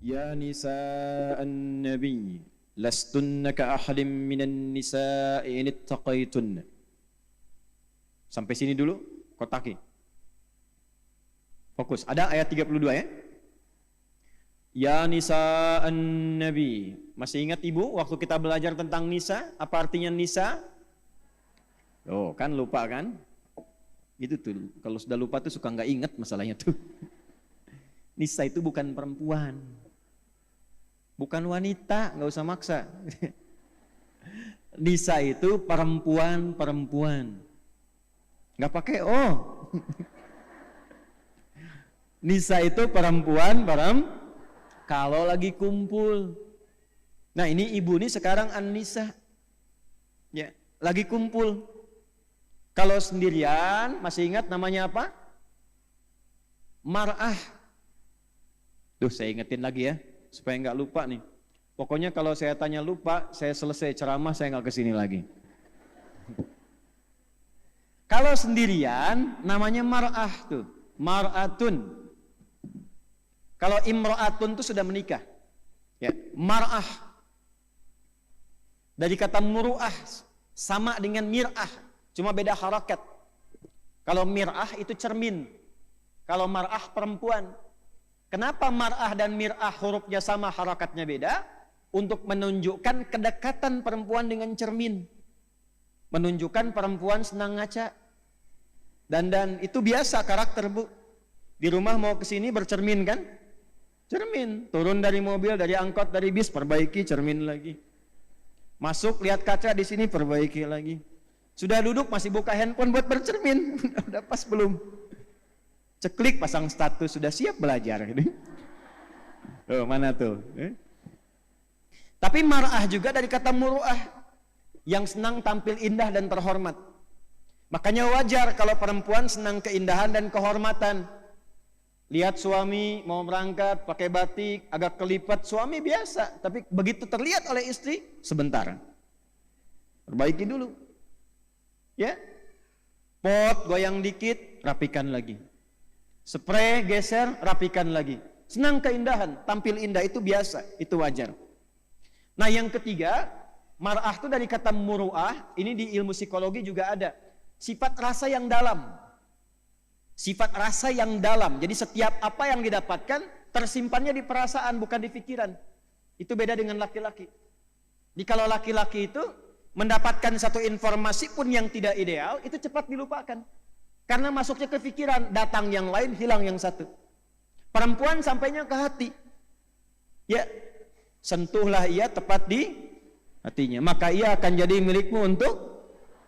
Ya nisa'an nabi lastunna ka ahadin minan nisa'i in ittaqaitun. Sampai sini dulu, kotaki. Fokus. Ada ayat 32 ya. Ya nisa'an nabi. Masih ingat ibu waktu kita belajar tentang nisa? Apa artinya nisa? Oh, kan lupa kan? Itu tuh, kalau sudah lupa tuh suka nggak ingat masalahnya tuh. Nisa itu bukan perempuan. Bukan wanita, nggak usah maksa. Nisa itu perempuan. Nggak pakai oh. Nisa itu perempuan. Kalau lagi kumpul. Nah ini ibu nih sekarang an-nisa. Ya, lagi kumpul. Kalau sendirian, masih ingat namanya apa? Mar'ah. Tuh saya ingetin lagi ya, supaya nggak lupa nih. Pokoknya kalau saya tanya lupa, saya selesai ceramah, saya nggak kesini lagi. Kalau sendirian, namanya mar'ah tuh, mar'atun. Kalau imra'atun tuh sudah menikah. Ya, mar'ah. Dari kata muru'ah, sama dengan mir'ah. Cuma beda harakat. Kalau mir'ah itu cermin. Kalau mar'ah perempuan. Kenapa mar'ah dan mir'ah hurufnya sama, harakatnya beda? Untuk menunjukkan kedekatan perempuan dengan cermin. Menunjukkan perempuan senang ngaca. Dan itu biasa karakter bu. Di rumah mau kesini bercermin kan? Cermin. Turun dari mobil, dari angkot, dari bis, perbaiki cermin lagi. Masuk lihat kaca di sini, perbaiki lagi. Sudah duduk masih buka handphone buat bercermin. Udah pas belum? Ceklik pasang status, sudah siap belajar. Oh, mana tuh? Tapi mar'ah juga dari kata muru'ah, yang senang tampil indah dan terhormat. Makanya wajar kalau perempuan senang keindahan dan kehormatan. Lihat suami mau berangkat pakai batik agak kelipat, suami biasa, tapi begitu terlihat oleh istri sebentar. Perbaiki dulu. Ya, pot goyang dikit, rapikan lagi. Spray geser, rapikan lagi. Senang keindahan, tampil indah itu biasa, itu wajar. Nah yang ketiga, mar'ah itu dari kata muru'ah, ini di ilmu psikologi juga ada. Sifat rasa yang dalam. Sifat rasa yang dalam. Jadi setiap apa yang didapatkan tersimpannya di perasaan, bukan di pikiran. Itu beda dengan laki-laki. Jadi kalau laki-laki itu mendapatkan satu informasi pun yang tidak ideal, itu cepat dilupakan. Karena masuknya ke pikiran, datang yang lain, hilang yang satu. Perempuan sampainya ke hati. Ya, sentuhlah ia tepat di hatinya. Maka ia akan jadi milikmu untuk.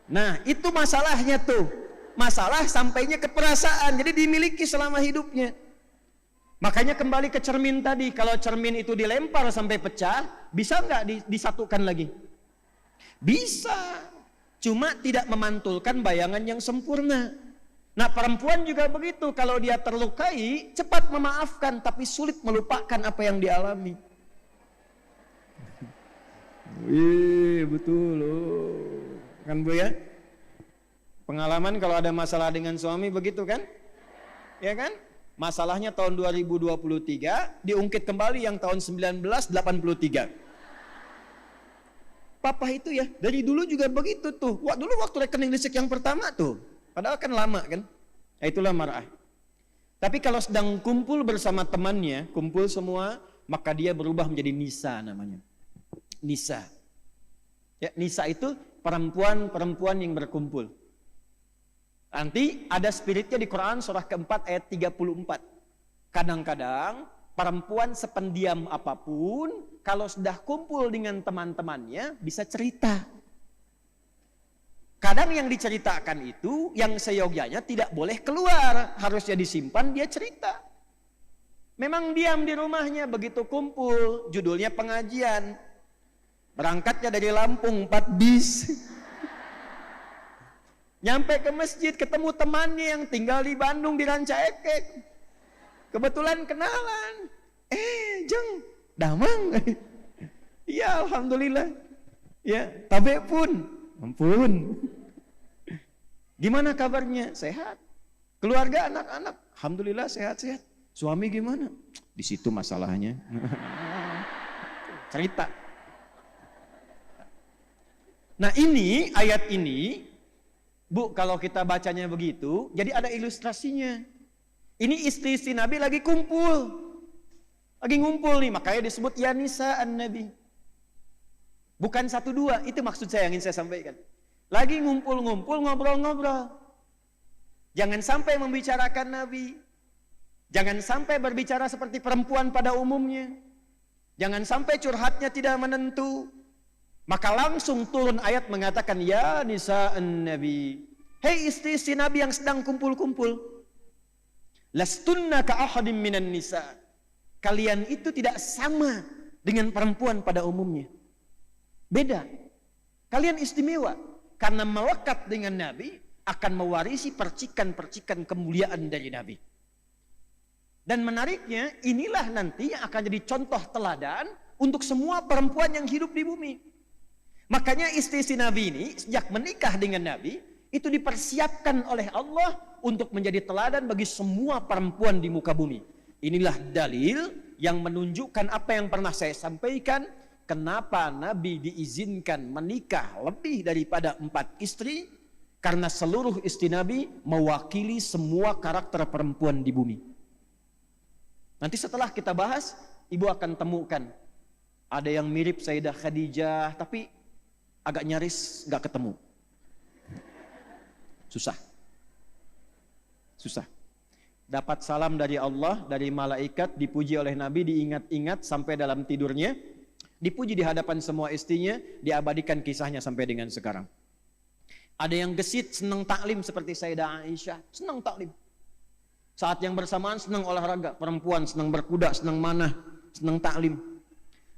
Nah, itu masalahnya tuh. Masalah sampainya ke perasaan, jadi dimiliki selama hidupnya. Makanya kembali ke cermin tadi. Kalau cermin itu dilempar sampai pecah, bisa nggak disatukan lagi? Bisa, cuma tidak memantulkan bayangan yang sempurna. Nah perempuan juga begitu, kalau dia terlukai cepat memaafkan, tapi sulit melupakan apa yang dialami. Wih betul loh, kan bu ya? Pengalaman kalau ada masalah dengan suami begitu kan? Ya kan? Masalahnya tahun 2023 diungkit kembali yang tahun 1983. Papa itu ya, dari dulu juga begitu tuh. Wah, dulu waktu rekening listrik yang pertama tuh. Padahal kan lama kan. Nah, itulah mar'ah. Tapi kalau sedang kumpul bersama temannya, kumpul semua, maka dia berubah menjadi nisa namanya. Nisa. Ya, nisa itu perempuan-perempuan yang berkumpul. Nanti ada spiritnya di Quran surah keempat ayat 34. Kadang-kadang perempuan sependiam apapun, kalau sudah kumpul dengan teman-temannya, bisa cerita. Kadang yang diceritakan itu, yang seyogyanya tidak boleh keluar. Harusnya disimpan, dia cerita. Memang diam di rumahnya, begitu kumpul, judulnya pengajian. Berangkatnya dari Lampung, 4 bis. Nyampe ke masjid, ketemu temannya yang tinggal di Bandung, di Ranca Ekek. Kebetulan kenalan. Jeng, damang. Iya, alhamdulillah. Ya, tabe pun. Ampun. Gimana kabarnya? Sehat. Keluarga, anak-anak, alhamdulillah sehat-sehat. Suami gimana? Di situ masalahnya. Cerita. Nah ini, ayat ini, Bu, kalau kita bacanya begitu, jadi ada ilustrasinya. Ini istri-istri Nabi lagi kumpul. Lagi ngumpul nih, makanya disebut ya nisa an-nabi. Bukan 1-2, itu maksud saya yang ingin saya sampaikan. Lagi ngumpul-ngumpul, ngobrol-ngobrol. Jangan sampai membicarakan Nabi. Jangan sampai berbicara seperti perempuan pada umumnya. Jangan sampai curhatnya tidak menentu. Maka langsung turun ayat mengatakan, ya nisa an-nabi. Hei istri-istri Nabi yang sedang kumpul-kumpul. Lastunna ka'ahadim minan nisa. Kalian itu tidak sama dengan perempuan pada umumnya. Beda. Kalian istimewa. Karena melekat dengan Nabi, akan mewarisi percikan-percikan kemuliaan dari Nabi. Dan menariknya, inilah nanti yang akan jadi contoh teladan untuk semua perempuan yang hidup di bumi. Makanya istri-istri Nabi ini, sejak menikah dengan Nabi, itu dipersiapkan oleh Allah untuk menjadi teladan bagi semua perempuan di muka bumi. Inilah dalil yang menunjukkan apa yang pernah saya sampaikan, kenapa Nabi diizinkan menikah lebih daripada 4 istri, karena seluruh istri Nabi mewakili semua karakter perempuan di bumi. Nanti setelah kita bahas, ibu akan temukan ada yang mirip Sayyidah Khadijah, tapi agak nyaris gak ketemu. Susah. Dapat salam dari Allah, dari malaikat, dipuji oleh Nabi, diingat-ingat sampai dalam tidurnya, dipuji di hadapan semua istrinya, diabadikan kisahnya sampai dengan sekarang. Ada yang gesit, senang taklim seperti Sayyidah Aisyah, senang taklim. Saat yang bersamaan senang olahraga, perempuan senang berkuda, senang manah, senang taklim.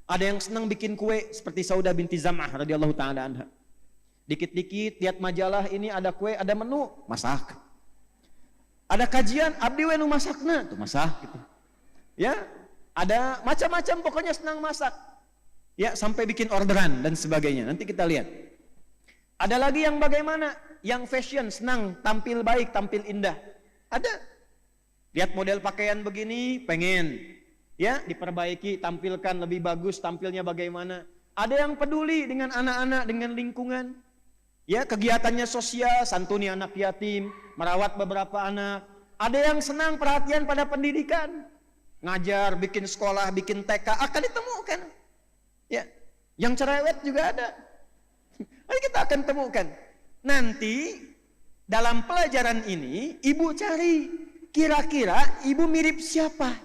Ada yang senang bikin kue seperti Saudah binti Zam'ah radhiyallahu taala anha. Dikit-dikit lihat majalah, ini ada kue, ada menu, masak. Ada kajian, abdi we nu masakna, tuh masak gitu. Ya, ada macam-macam pokoknya senang masak. Ya, sampai bikin orderan dan sebagainya. Nanti kita lihat. Ada lagi yang bagaimana? Yang fashion, senang tampil baik, tampil indah. Ada. Lihat model pakaian begini, pengen ya diperbaiki, tampilkan lebih bagus, tampilnya bagaimana. Ada yang peduli dengan anak-anak, dengan lingkungan. Ya, kegiatannya sosial, santuni anak yatim, merawat beberapa anak. Ada yang senang perhatian pada pendidikan. Ngajar, bikin sekolah, bikin TK, akan ditemukan. Ya, yang cerewet juga ada. Nanti kita akan temukan. Nanti dalam pelajaran ini ibu cari kira-kira ibu mirip siapa?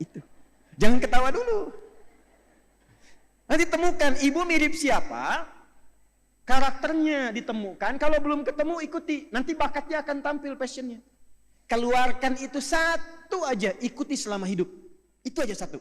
Itu. Jangan ketawa dulu. Nanti temukan ibu mirip siapa, karakternya ditemukan. Kalau belum ketemu ikuti. Nanti bakatnya akan tampil, passionnya. Keluarkan itu satu aja, ikuti selama hidup. Itu aja satu.